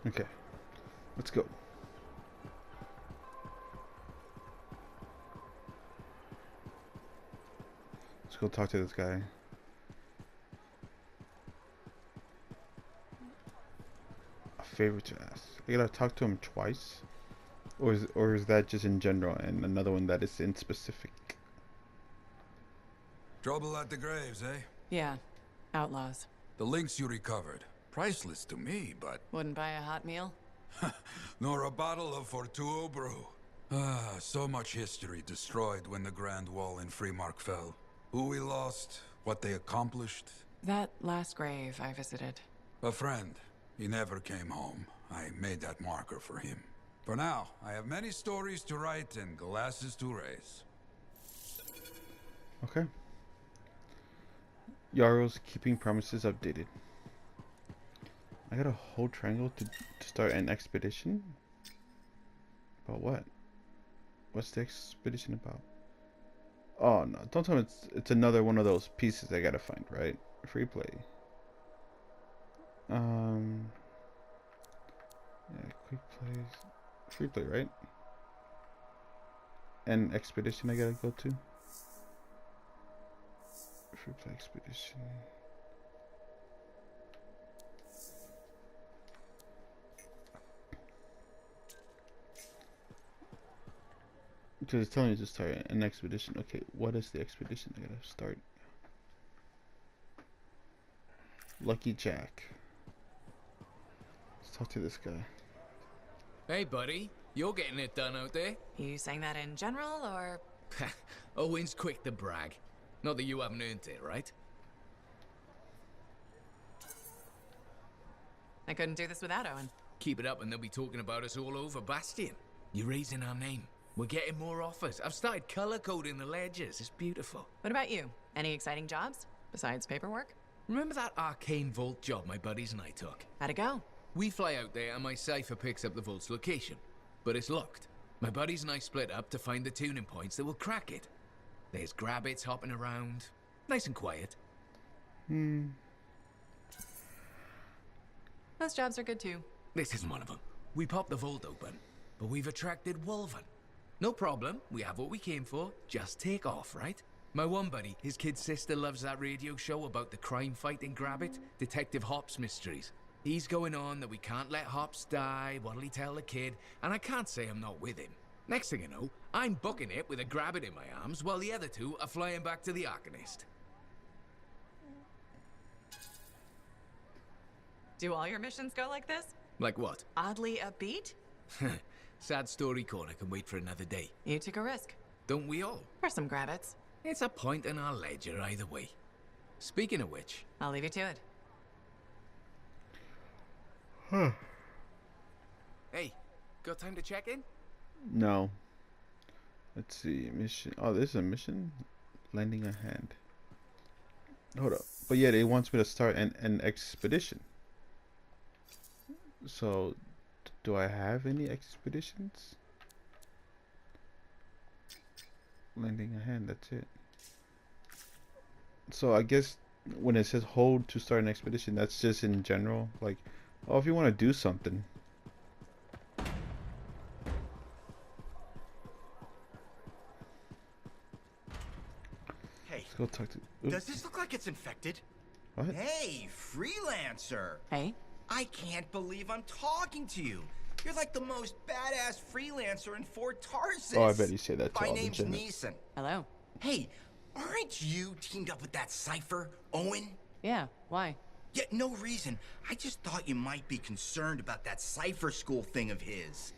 Okay, let's go. Let's go talk to this guy. A favor to ask. I gotta talk to him twice? Or is that just in general and another one that is in specific? Trouble at the graves, eh? Yeah. Outlaws. The links you recovered. Priceless to me, but... Wouldn't buy a hot meal? nor a bottle of Fortuo brew. Ah, so much history destroyed when the Grand Wall in Freemark fell. Who we lost, what they accomplished. That last grave I visited. A friend. He never came home. I made that marker for him. For now, I have many stories to write and glasses to raise. Okay. Jarl's keeping promises updated. I got a whole triangle to start an expedition? About what? What's the expedition about? Oh no, don't tell me it's another one of those pieces I gotta find, right? Free play. Yeah, quick plays. Free play, right? And expedition I gotta go to. Free play expedition. Because it's telling me to start an expedition. Okay, what is the expedition I gotta start? Lucky Jack. Let's talk to this guy. Hey, buddy. You're getting it done out there. You saying that in general, or...? Owen's quick to brag. Not that you haven't earned it, right? I couldn't do this without Owen. Keep it up and they'll be talking about us all over Bastion. You're raising our name. We're getting more offers. I've started color coding the ledgers. It's beautiful. What about you? Any exciting jobs? Besides paperwork? Remember that arcane vault job my buddies and I took? How'd it go? We fly out there and my cipher picks up the vault's location. But it's locked. My buddies and I split up to find the tuning points that will crack it. There's grabbits hopping around. Nice and quiet. Those jobs are good too. This isn't one of them. We popped the vault open, but we've attracted Wolven. No problem, we have what we came for. Just take off, right? My one buddy, his kid's sister loves that radio show about the crime-fighting Grabbit, Detective Hops Mysteries. He's going on that we can't let Hops die, what'll he tell the kid, and I can't say I'm not with him. Next thing you know, I'm booking it with a Grabbit in my arms, while the other two are flying back to the Arcanist. Do all your missions go like this? Like what? Oddly upbeat? Sad story corner can wait for another day. You took a risk. Don't we all? For some grabbits. It's a point in our ledger either way. Speaking of which... I'll leave you to it. Hey, got time to check in? No. Let's see. Mission. Oh, this is a mission? Lending a hand. Hold up. But yet it wants me to start an expedition. So, do I have any expeditions? Lending a hand, that's it. So I guess when it says hold to start an expedition, that's just in general. Like, oh, if you want to do something. Hey, Let's go talk to... Oops. does this look like it's infected? What? Hey, freelancer! Hey? I can't believe I'm talking to you. You're like the most badass freelancer in Fort Tarsus. Oh, I bet you say that to My all the name's Jenna. Neeson. Hello? Hey, aren't you teamed up with that cipher, Owen? Yeah, why? Yeah, no reason. I just thought you might be concerned about that cipher school thing of his.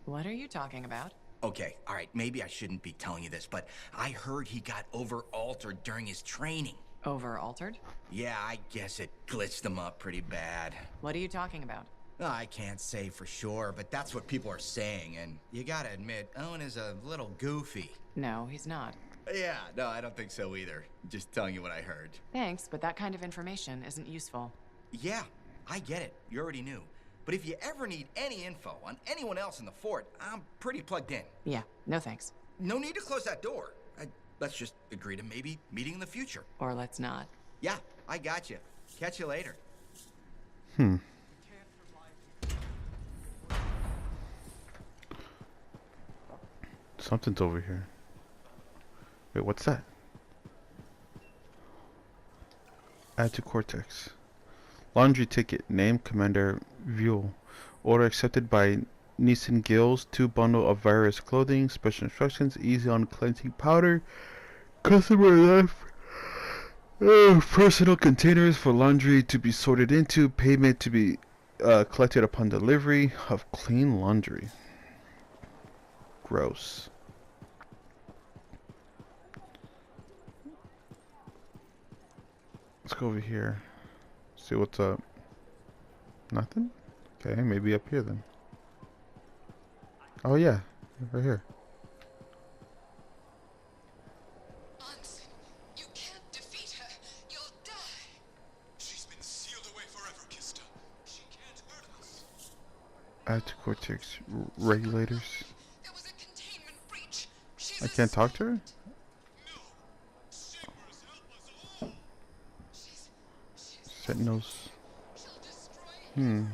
What are you talking about? Okay, all right, maybe I shouldn't be telling you this, but I heard he got over-altered during his training. Over-altered? Yeah, I guess it glitched him up pretty bad. What are you talking about? I can't say for sure, but that's what people are saying, and you gotta admit, Owen is a little goofy. No, he's not. Yeah, no, I don't think so either. Just telling you what I heard. Thanks, but that kind of information isn't useful. Yeah, I get it. You already knew. But if you ever need any info on anyone else in the fort, I'm pretty plugged in. Yeah, no thanks. No need to close that door. Let's just agree to maybe meeting in the future. Or let's not. Yeah, I got you. Catch you later. Hmm. Something's over here. Wait, what's that? Add to Cortex. Laundry ticket. Name Commander Vuel. Order accepted by Neeson Gills. 2 bundle of virus clothing. Special instructions. Easy on cleansing powder. Customer life. Personal containers for laundry to be sorted into. Payment to be collected upon delivery of clean laundry. Gross. Let's go over here. See what's up. Nothing? Okay, maybe up here then. Oh yeah, right here. Onsen, you can't defeat her. You'll die. She's been sealed away forever, Kista. She can't hurt us. Add to Cortex regulators. There was a containment breach. I can't talk to her? No. Sabers, help us all. She's Sentinels. she'll destroy Hmm. everything.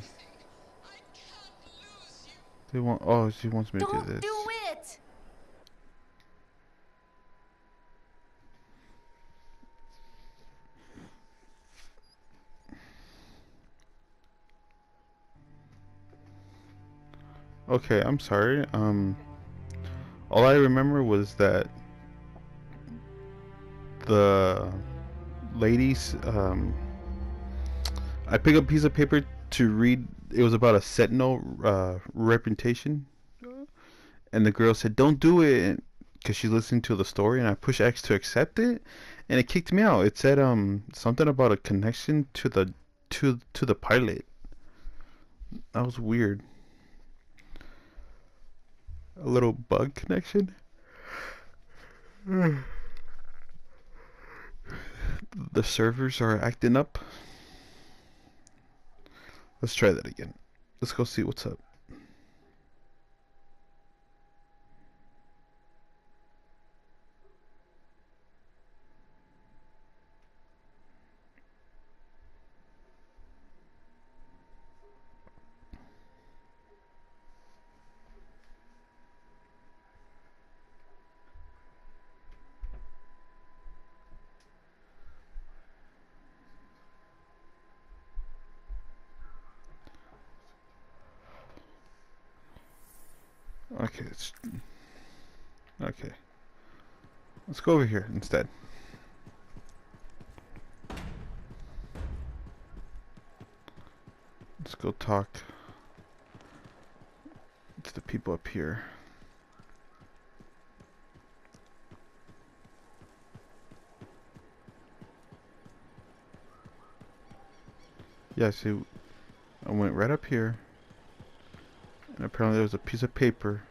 I can't lose you. They want. Oh, she wants me to do Don't this. do it! Okay, I'm sorry. All I remember was that the ladies. I picked up a piece of paper to read. It was about a Sentinel reputation, and the girl said, "Don't do it," because she's listening to the story. And I pushed X to accept it, and it kicked me out. It said something about a connection to the pilot. That was weird. A little bug connection. The servers are acting up. Let's try that again. Let's go see what's up. Okay, okay. Let's go over here instead. Let's go talk to the people up here. Yeah, see, I went right up here, and apparently there was a piece of paper.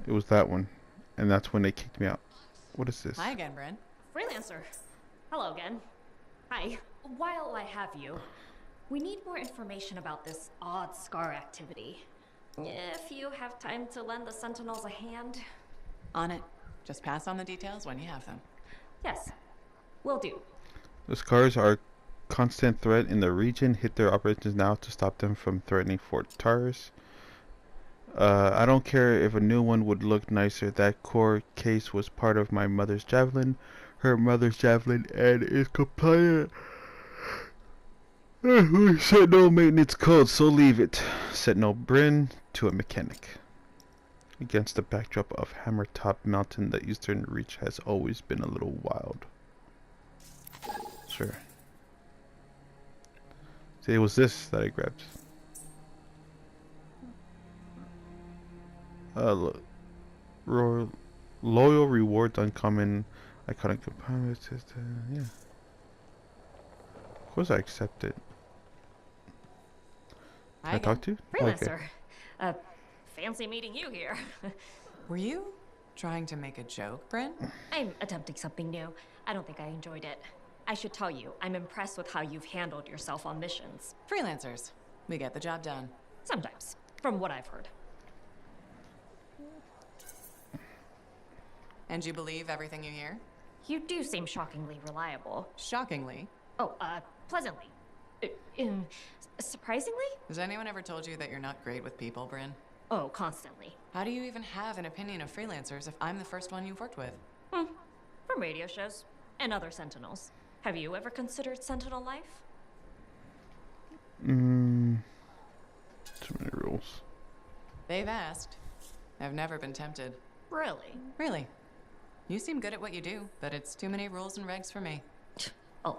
It was that one, and that's when they kicked me out. What is this? Hi again, Bryn. Freelancer. Hello again. Hi. While I have you, we need more information about this odd scar activity. If you have time to lend the Sentinels a hand. On it. Just pass on the details when you have them. Yes, will do. The scars are a constant threat in the region. Hit their operations now to stop them from threatening Fort Taurus. I don't care if a new one would look nicer. That core case was part of my mother's javelin. Her mother's javelin and is compliant. We said no maintenance code, so leave it. Said no Bryn to a mechanic. Against the backdrop of Hammertop Mountain, the eastern reach has always been a little wild. Sure. See, it was this that I grabbed. Loyal rewards, uncommon, iconic components. Yeah. Of course I accept it. Can I talk to you? Freelancer. Fancy meeting you here. Were you trying to make a joke, Bryn? I'm attempting something new. I don't think I enjoyed it. I should tell you, I'm impressed with how you've handled yourself on missions. Freelancers. We get the job done. Sometimes, from what I've heard. And you believe everything you hear? You do seem shockingly reliable. Shockingly, Oh, pleasantly. Uh, um, Surprisingly? Has anyone ever told you that you're not great with people, Bryn? Oh, constantly. How do you even have an opinion of freelancers if I'm the first one you've worked with? From radio shows and other Sentinels. Have you ever considered Sentinel life? Too many rules. They've asked. I've never been tempted. Really? Really? You seem good at what you do, but it's too many rules and regs for me. Oh,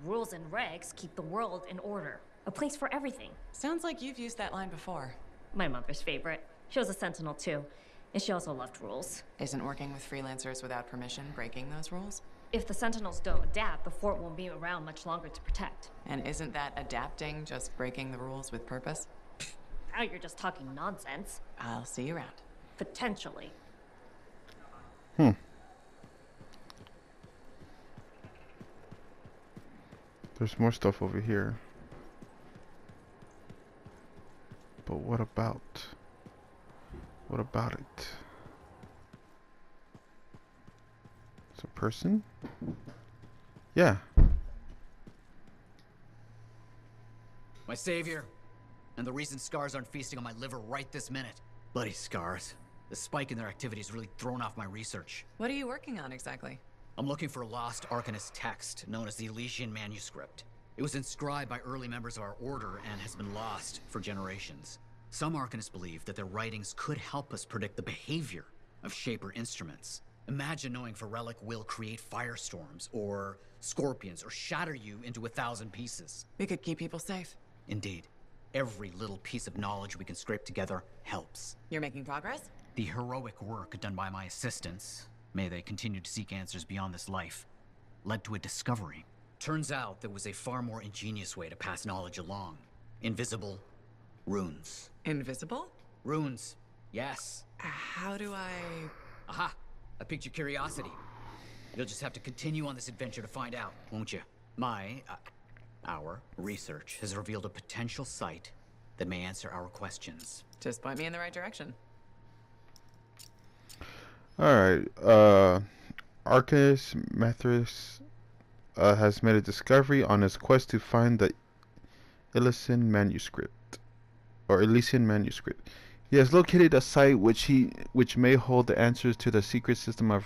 rules and regs keep the world in order. A place for everything. Sounds like you've used that line before. My mother's favorite. She was a Sentinel too, and she also loved rules. Isn't working with freelancers without permission breaking those rules? If the Sentinels don't adapt, the fort won't be around much longer to protect. And isn't that adapting just breaking the rules with purpose? Now you're just talking nonsense. I'll see you around. Potentially. There's more stuff over here. But what about it? It's a person? Yeah. My savior. And the reason scars aren't feasting on my liver right this minute. Bloody scars. The spike in their activity has really thrown off my research. What are you working on exactly? I'm looking for a lost Arcanist text known as the Elysian Manuscript. It was inscribed by early members of our order and has been lost for generations. Some Arcanists believe that their writings could help us predict the behavior of Shaper instruments. Imagine knowing Ferelic will create firestorms, or scorpions, or shatter you into 1,000 pieces. We could keep people safe. Indeed. Every little piece of knowledge we can scrape together helps. You're making progress? The heroic work done by my assistants, may they continue to seek answers beyond this life, led to a discovery. Turns out there was a far more ingenious way to pass knowledge along. Invisible runes. Invisible? Runes, yes. How do I... Aha! I piqued your curiosity. You'll just have to continue on this adventure to find out, won't you? Our research has revealed a potential site that may answer our questions. Just point me in the right direction. Alright, Arcanist Methris has made a discovery on his quest to find the Elysian Manuscript. He has located a site which may hold the answers to the secret system of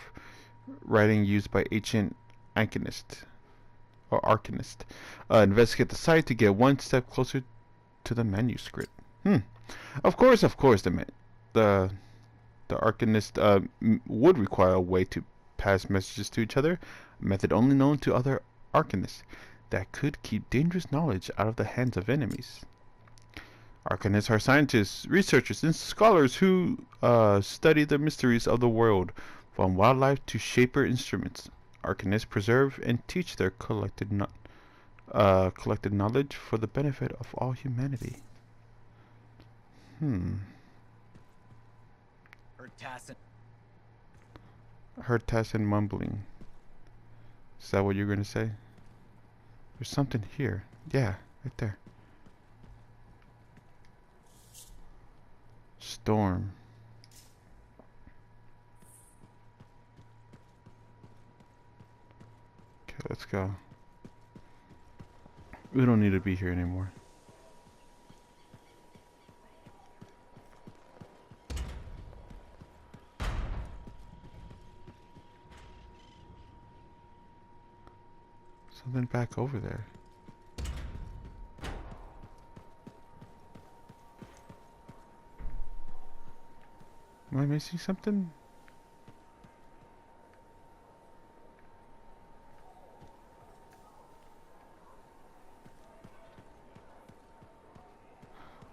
writing used by ancient Arcanists. Investigate the site to get one step closer to the manuscript. Of course, the Arcanist would require a way to pass messages to each other, a method only known to other Arcanists that could keep dangerous knowledge out of the hands of enemies. Arcanists are scientists, researchers, and scholars who study the mysteries of the world, from wildlife to Shaper instruments. Arcanists preserve and teach their collected knowledge for the benefit of all humanity. Heard Tassin mumbling. Is that what you're going to say? There's something here. Yeah, right there. Storm. Okay, let's go. We don't need to be here anymore. Something back over there. Am I missing something?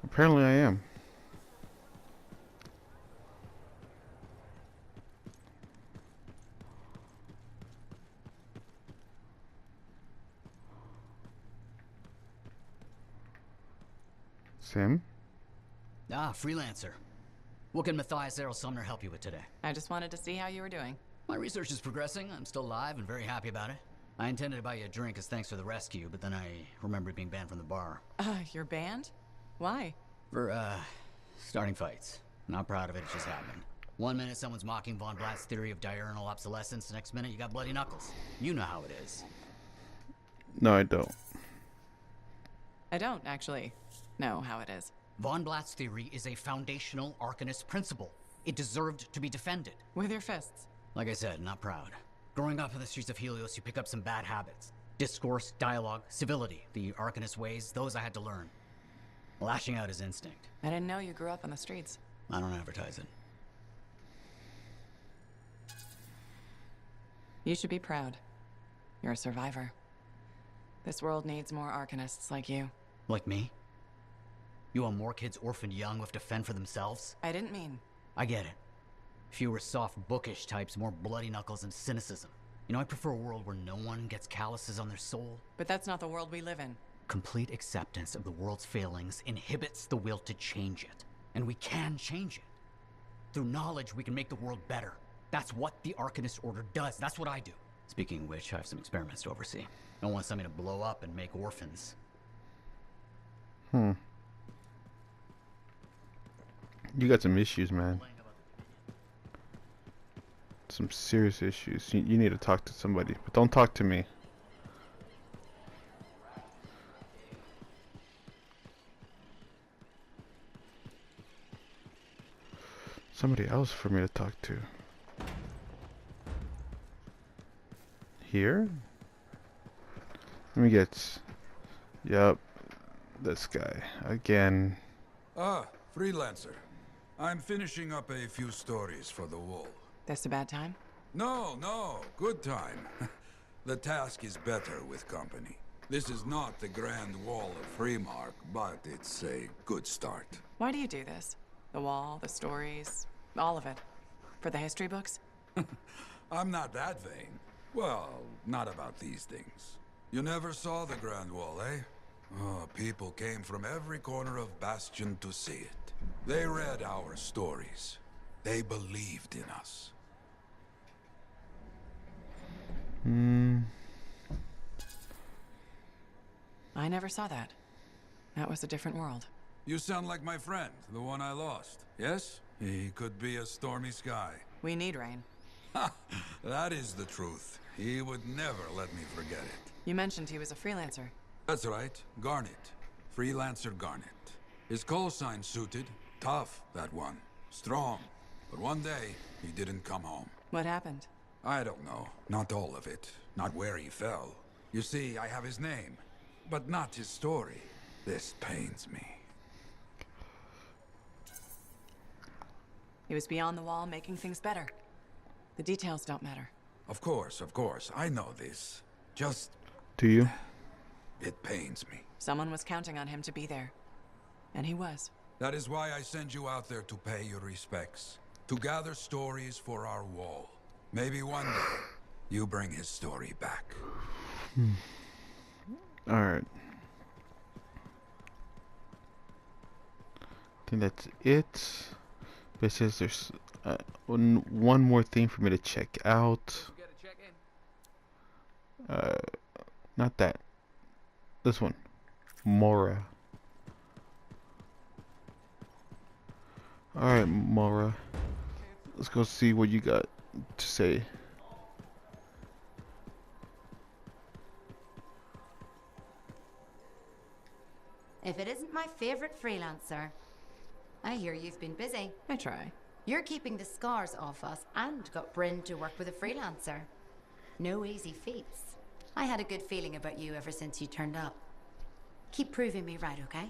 Apparently I am. Sim? Ah, freelancer. What can Matthias Errol Sumner help you with today? I just wanted to see how you were doing. My research is progressing. I'm still alive and very happy about it. I intended to buy you a drink as thanks for the rescue, but then I remembered being banned from the bar. You're banned? Why? For, starting fights. Not proud of it, it just happened. One minute someone's mocking Von Blatt's theory of diurnal obsolescence, the next minute you got bloody knuckles. You know how it is. No, I don't. I don't actually know how it is. Von Blatt's theory is a foundational Arcanist principle. It deserved to be defended. With your fists. Like I said, not proud. Growing up in the streets of Helios, you pick up some bad habits. Discourse, dialogue, civility. The Arcanist ways, those I had to learn. Lashing out is instinct. I didn't know you grew up on the streets. I don't advertise it. You should be proud. You're a survivor. This world needs more Arcanists like you. Like me? You want more kids orphaned young who have to fend for themselves? I didn't mean... I get it. Fewer soft, bookish types, more bloody knuckles and cynicism. You know, I prefer a world where no one gets calluses on their soul. But that's not the world we live in. Complete acceptance of the world's failings inhibits the will to change it. And we can change it. Through knowledge, we can make the world better. That's what the Arcanist Order does. That's what I do. Speaking of which, I have some experiments to oversee. I don't want something to blow up and make orphans. You got some issues, man. Some serious issues. You need to talk to somebody, but don't talk to me. Somebody else for me to talk to. Here? Let me get... Yep. This guy. Again. Ah, freelancer. I'm finishing up a few stories for the Wall. This a bad time? No, good time. The task is better with company. This is not the Grand Wall of Freemark, but it's a good start. Why do you do this? The wall, the stories, all of it. For the history books? I'm not that vain. Well, not about these things. You never saw the Grand Wall, eh? Oh, people came from every corner of Bastion to see it. They read our stories. They believed in us. I never saw that. That was a different world. You sound like my friend, the one I lost. Yes? He could be a stormy sky. We need rain. Ha! That is the truth. He would never let me forget it. You mentioned he was a freelancer. That's right. Garnet. Freelancer Garnet. His call sign suited. Tough, that one. Strong. But one day, he didn't come home. What happened? I don't know. Not all of it. Not where he fell. You see, I have his name, but not his story. This pains me. He was beyond the wall, making things better. The details don't matter. Of course. I know this. Just... Do you? It pains me. Someone was counting on him to be there. And he was. That is why I send you out there to pay your respects. To gather stories for our wall. Maybe one day, you bring his story back. Alright. I think that's it. But it says there's one more thing for me to check out. Not that. This one. Mora. Alright, Mora. Let's go see what you got to say. If it isn't my favorite freelancer. I hear you've been busy. I try. You're keeping the scars off us and got Bryn to work with a freelancer. No easy feats. I had a good feeling about you ever since you turned up. Keep proving me right, okay?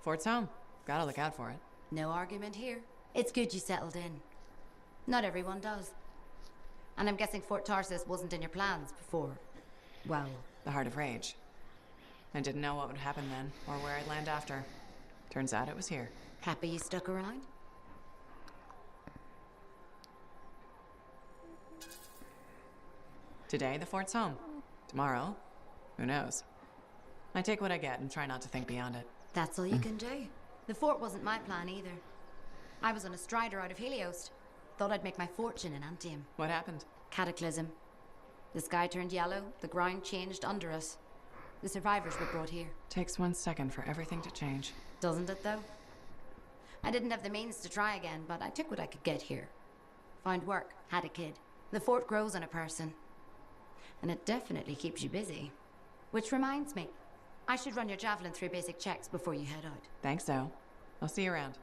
Fort's home. Gotta look out for it. No argument here. It's good you settled in. Not everyone does. And I'm guessing Fort Tarsus wasn't in your plans before, well... The Heart of Rage. I didn't know what would happen then, or where I'd land after. Turns out it was here. Happy you stuck around? Today, the fort's home. Tomorrow, who knows? I take what I get and try not to think beyond it. That's all you can do. The fort wasn't my plan either. I was on a strider out of Helios. Thought I'd make my fortune in Anthem. What happened? Cataclysm. The sky turned yellow, the ground changed under us. The survivors were brought here. Takes 1 second for everything to change. Doesn't it, though? I didn't have the means to try again, but I took what I could get here. Found work, had a kid. The fort grows on a person. And it definitely keeps you busy. Which reminds me, I should run your javelin through basic checks before you head out. Thanks, Al. I'll see you around.